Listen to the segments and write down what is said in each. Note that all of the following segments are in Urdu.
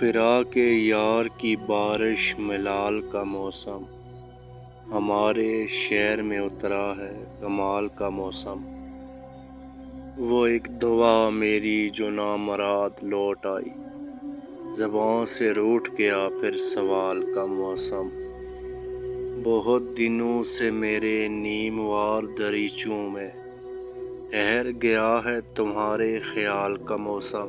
فراق یار کی بارش ملال کا موسم، ہمارے شہر میں اترا ہے کمال کا موسم۔ وہ ایک دعا میری جو نامراد لوٹ آئی، زباں سے روٹھ گیا پھر سوال کا موسم۔ بہت دنوں سے میرے نیم وار دریچوں میں ٹھہر گیا ہے تمہارے خیال کا موسم۔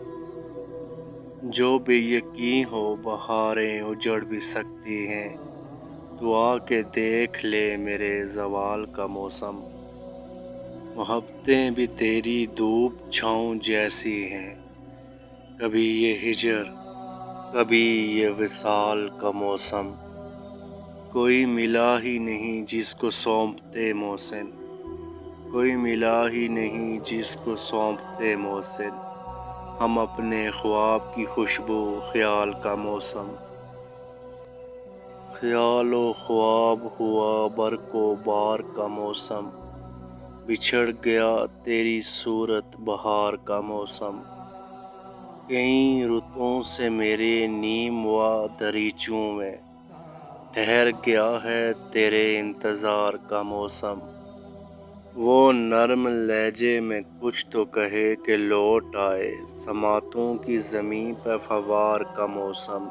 جو بے یقین ہو بہاریں اجڑ بھی سکتی ہیں، تو آ کے دیکھ لے میرے زوال کا موسم۔ محبتیں بھی تیری دھوپ چھاؤں جیسی ہیں، کبھی یہ ہجر کبھی یہ وصال کا موسم۔ کوئی ملا ہی نہیں جس کو سونپتے محسن، کوئی ملا ہی نہیں جس کو سونپتے محسن، ہم اپنے خواب کی خوشبو خیال کا موسم۔ خیال و خواب ہوا برق و بار کا موسم، بچھڑ گیا تیری صورت بہار کا موسم۔ کئی رتوں سے میرے نیم وا دریچوں میں ٹھہر گیا ہے تیرے انتظار کا موسم۔ وہ نرم لہجے میں کچھ تو کہے کہ لوٹ آئے سماعتوں کی زمیں پہ فوار کا موسم۔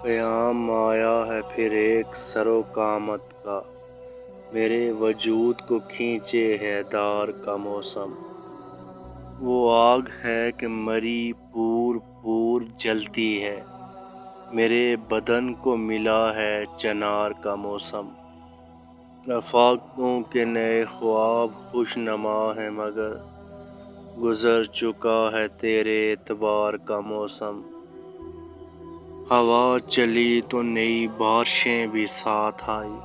قیام آیا ہے پھر ایک سر و قامت کا، میرے وجود کو کھینچے ہے دار کا موسم۔ وہ آگ ہے کہ مری پور پور جلتی ہے، میرے بدن کو ملا ہے چنار کا موسم۔ رفاقتوں کے نئے خواب خوش نما ہیں مگر گزر چکا ہے تیرے اعتبار کا موسم۔ ہوا چلی تو نئی بارشیں بھی ساتھ آئی،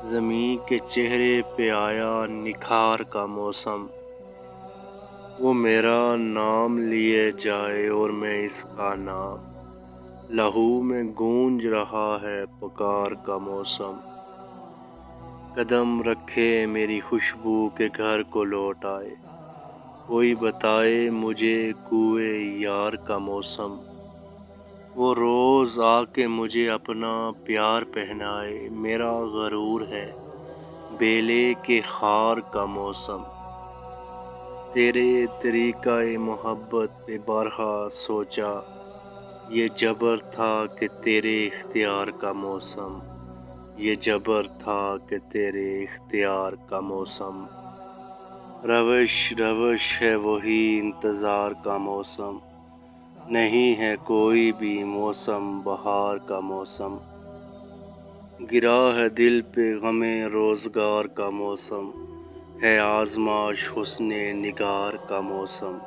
زمیں کے چہرے پہ آیا نکھار کا موسم۔ وہ میرا نام لیے جائے اور میں اس کا نام، لہو میں گونج رہا ہے پکار کا موسم۔ قدم رکھے میری خوشبو کے گھر کو لوٹ آئے، کوئی بتائے مجھے کوئے یار کا موسم۔ وہ روز آ کے مجھے اپنا پیار پہنائے، میرا غرور ہے بیلے کے خار کا موسم۔ تیرے طریقہ محبت پہ بارہا سوچا، یہ جبر تھا کہ تیرے اختیار کا موسم، یہ جبر تھا کہ تیرے اختیار کا موسم۔ روش روش ہے وہی انتظار کا موسم، نہیں ہے کوئی بھی موسم بہار کا موسم۔ گرا ہے دل پہ غم روزگار کا موسم، ہے آزمائش حسن نگار کا موسم۔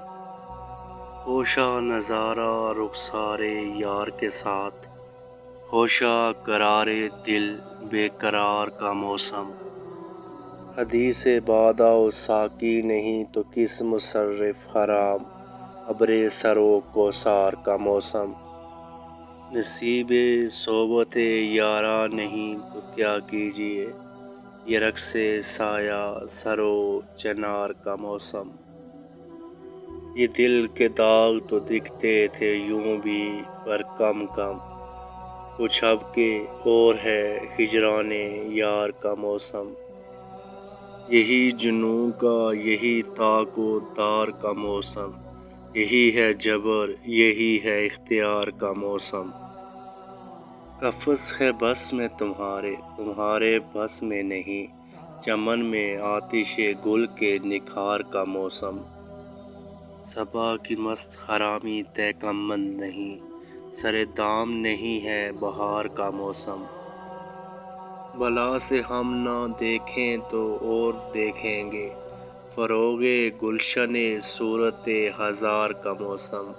ہوشا نظارہ رخسار یار کے ساتھ، ہوشا قرار دل بے قرار کا موسم۔ حدیث بادہ و ساقی نہیں تو کس مصرف حرام، ابر سر و کوثار کا موسم۔ نصیب صحبت یاراں نہیں تو کیا کیجیے، یہ رقص سایہ سر و چنار کا موسم۔ یہ دل کے داغ تو دکھتے تھے یوں بھی پر کم کم، کچھ اب کے اور ہے ہجران یار کا موسم۔ یہی جنوں کا یہی طاق و دار کا موسم، یہی ہے جبر یہی ہے اختیار کا موسم۔ قفس ہے بس میں تمہارے تمہارے بس میں نہیں، چمن میں آتش گل کے نکھار کا موسم۔ صبا کی مست خرامی طے کمند نہیں، سر دام نہیں ہے بہار کا موسم۔ بلا سے ہم نہ دیکھیں تو اور دیکھیں گے، فروغ گلشن صورت ہزار کا موسم۔